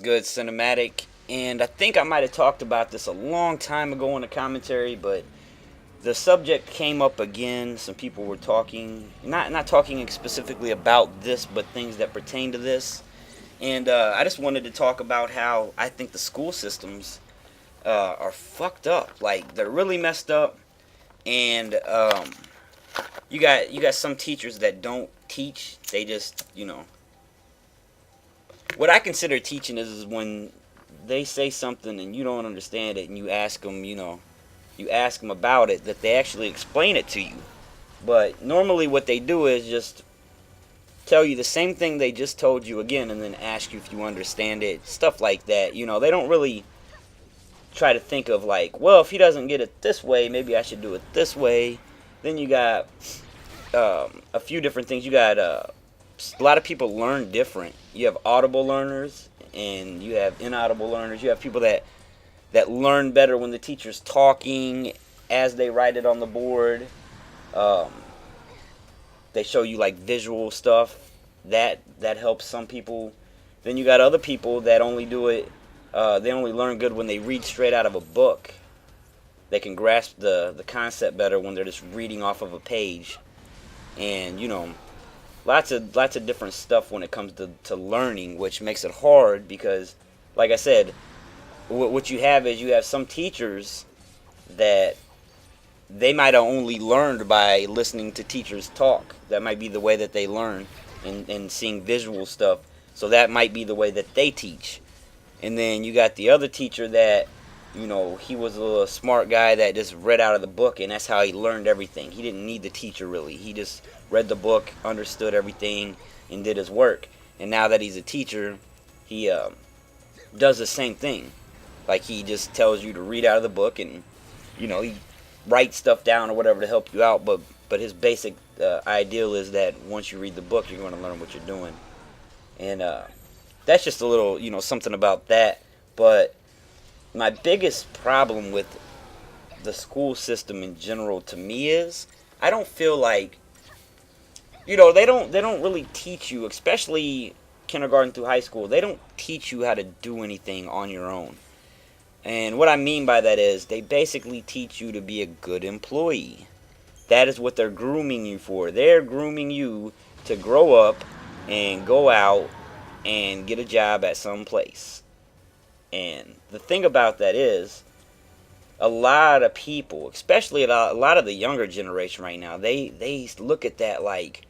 Good cinematic, and I think I might have talked about this a long time ago in the commentary, but the subject came up again. Some people were talking, not talking specifically about this, but things that pertain to this. And I just wanted to talk about how I think the school systems are fucked up. Like they're really messed up, and you got some teachers that don't teach. They just what I consider teaching is when they say something and you don't understand it and you ask them, you ask them about it, that they actually explain it to you. But normally what they do is just tell you the same thing they just told you again and then ask you if you understand it, stuff like that. They don't really try to think of like, well, if he doesn't get it this way, maybe I should do it this way. Then you got a few different things. You got a lot of people learn different. You have audible learners and you have inaudible learners. You have people that learn better when the teacher's talking as they write it on the board. Um, they show you like visual stuff that helps some people. Then you got other people that only do it. They only learn good when they read straight out of a book. They can grasp the concept better when they're just reading off of a page. And lots of different stuff when it comes to learning, which makes it hard because, like I said, what you have is you have some teachers that they might have only learned by listening to teachers talk. That might be the way that they learn, and seeing visual stuff. So that might be the way that they teach. And then you got the other teacher that, he was a smart guy that just read out of the book, and that's how he learned everything. He didn't need the teacher really. He just read the book, understood everything, and did his work. And now that he's a teacher, he does the same thing. Like he just tells you to read out of the book, and he writes stuff down or whatever to help you out. But his basic ideal is that once you read the book, you're going to learn what you're doing. And that's just a little, something about that. But my biggest problem with the school system in general to me is I don't feel like they don't really teach you, especially kindergarten through high school. They don't teach you how to do anything on your own. And what I mean by that is they basically teach you to be a good employee. That is what they're grooming you for. They're grooming you to grow up and go out and get a job at some place. And the thing about that is, a lot of people, especially a lot of the younger generation right now, they look at that like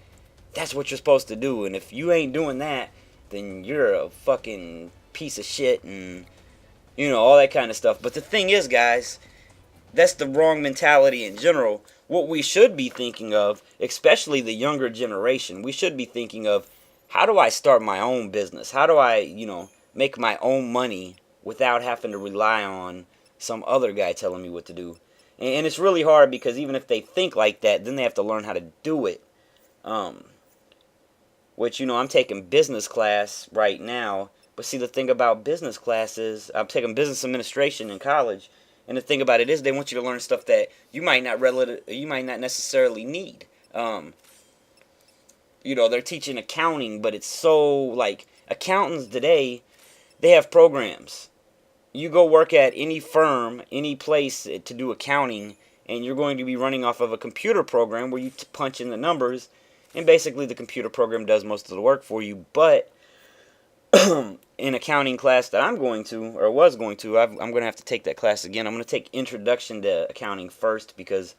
that's what you're supposed to do, and if you ain't doing that, then you're a fucking piece of shit, and all that kind of stuff. But the thing is, guys, that's the wrong mentality in general. What we should be thinking of, especially the younger generation, we should be thinking of, how do I start my own business? How do I, make my own money without having to rely on some other guy telling me what to do? And it's really hard because even if they think like that, then they have to learn how to do it. Which, I'm taking business class right now. But see, the thing about business classes, I'm taking business administration in college. And the thing about it is they want you to learn stuff that you might not necessarily need. They're teaching accounting, but it's so, like, accountants today, they have programs. You go work at any firm, any place to do accounting, and you're going to be running off of a computer program where you punch in the numbers, and basically the computer program does most of the work for you. But in accounting class that I'm going to, or was going to, I'm going to have to take that class again. I'm going to take Introduction to Accounting first because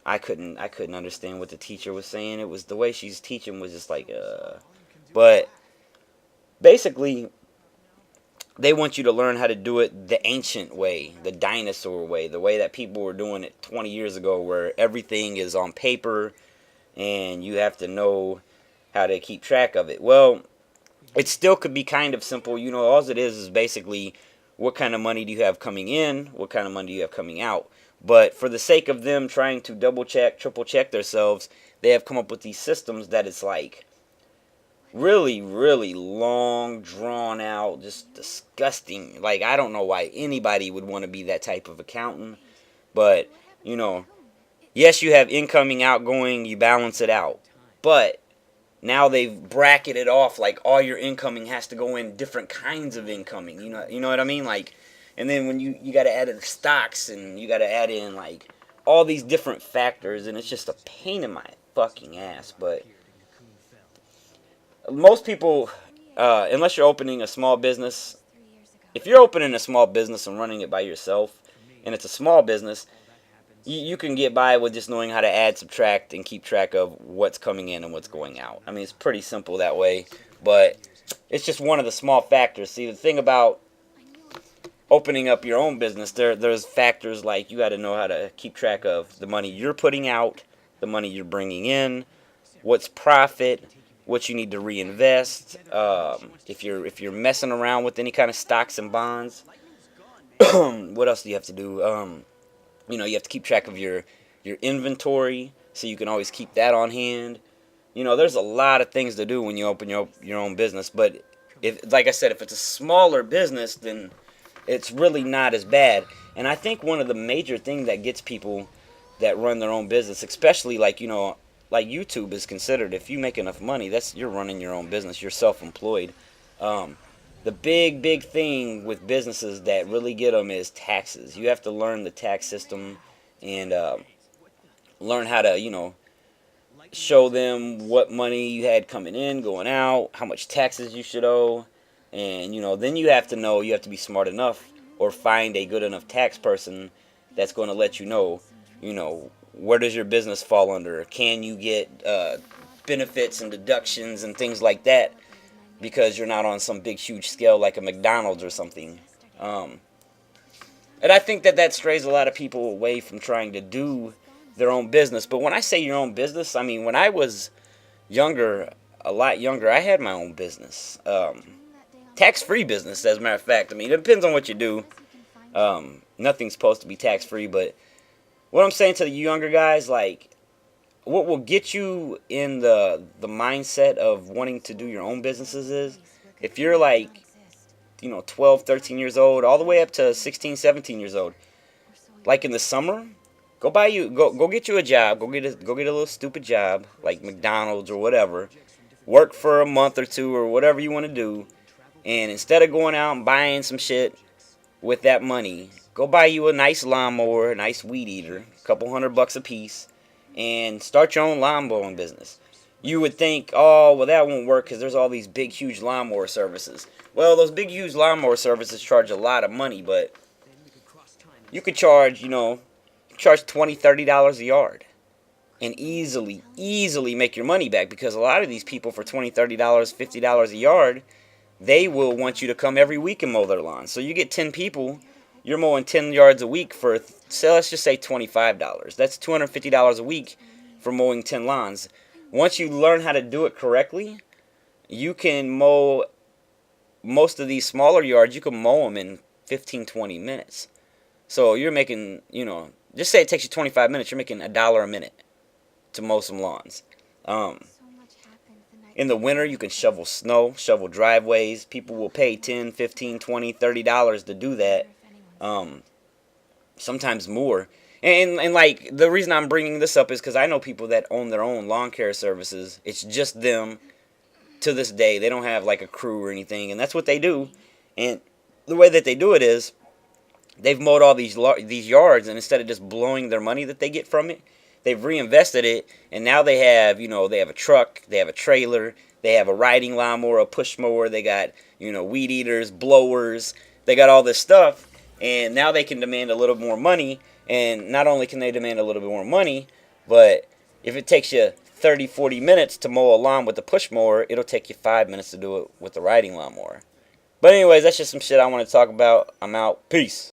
I couldn't understand what the teacher was saying. It was the way she's teaching was just like, But basically, they want you to learn how to do it the ancient way, the dinosaur way, the way that people were doing it 20 years ago, where everything is on paper and you have to know how to keep track of it. Well, it still could be kind of simple. All it is basically what kind of money do you have coming in, what kind of money do you have coming out. But for the sake of them trying to double check, triple check themselves, they have come up with these systems that it's like really, really long, drawn out, just disgusting. Like, I don't know why anybody would want to be that type of accountant. But, yes, you have incoming, outgoing, you balance it out. But now they've bracketed off like all your incoming has to go in different kinds of incoming. You know what I mean? Like, and then when you got to add in stocks and you got to add in like all these different factors, and it's just a pain in my fucking ass. But most people, unless you're opening a small business, if you're opening a small business and running it by yourself, and it's a small business, you can get by with just knowing how to add, subtract, and keep track of what's coming in and what's going out. I mean, it's pretty simple that way, but it's just one of the small factors. See, the thing about opening up your own business, there's factors like you got to know how to keep track of the money you're putting out, the money you're bringing in, what's profit, what you need to reinvest. If you're messing around with any kind of stocks and bonds, what else do you have to do? You have to keep track of your inventory so you can always keep that on hand. There's a lot of things to do when you open your own business. But if, like I said, if it's a smaller business, then it's really not as bad. And I think one of the major things that gets people that run their own business, especially like YouTube is considered, if you make enough money, you're running your own business. You're self-employed. The big thing with businesses that really get them is taxes. You have to learn the tax system and learn how to, show them what money you had coming in, going out, how much taxes you should owe. And, then you have to be smart enough or find a good enough tax person that's going to let you know, where does your business fall under? Can you get benefits and deductions and things like that? Because you're not on some big, huge scale like a McDonald's or something. And I think that strays a lot of people away from trying to do their own business. But when I say your own business, I mean, when I was a lot younger, I had my own business. Tax-free business, as a matter of fact. I mean, it depends on what you do. Nothing's supposed to be tax-free, but what I'm saying to the younger guys, like, what will get you in the mindset of wanting to do your own businesses is if you're like 12, 13 years old all the way up to 16, 17 years old, like in the summer, go get you a job, go get a little stupid job like McDonald's or whatever, work for a month or two or whatever you want to do, and instead of going out and buying some shit with that money, go buy you a nice lawnmower, a nice weed eater, a couple $100 a piece, and start your own lawn mowing business. You would think, oh, well, that won't work because there's all these big, huge lawnmower services. Well, those big, huge lawnmower services charge a lot of money, but you could charge, $20, $30 a yard and easily make your money back, because a lot of these people for $20, $30, $50 a yard, they will want you to come every week and mow their lawn. So you get 10 people, you're mowing 10 yards a week for, so let's just say $25. That's $250 a week for mowing 10 lawns. Once you learn how to do it correctly, you can mow most of these smaller yards, you can mow them in 15, 20 minutes. So you're making, just say it takes you 25 minutes, you're making $1 a minute to mow some lawns. In the winter, you can shovel snow, shovel driveways. People will pay $10, $15, $20, $30 to do that. Sometimes more. And like, the reason I'm bringing this up is because I know people that own their own lawn care services. It's just them to this day. They don't have like a crew or anything, and that's what they do. And the way that they do it is they've mowed all these yards, and instead of just blowing their money that they get from it, they've reinvested it, and now they have, they have a truck, they have a trailer, they have a riding lawnmower, a push mower, they got, weed eaters, blowers, they got all this stuff, and now they can demand a little more money. And not only can they demand a little bit more money, but if it takes you 30, 40 minutes to mow a lawn with the push mower, it'll take you 5 minutes to do it with the riding lawnmower. But anyways, that's just some shit I want to talk about. I'm out. Peace.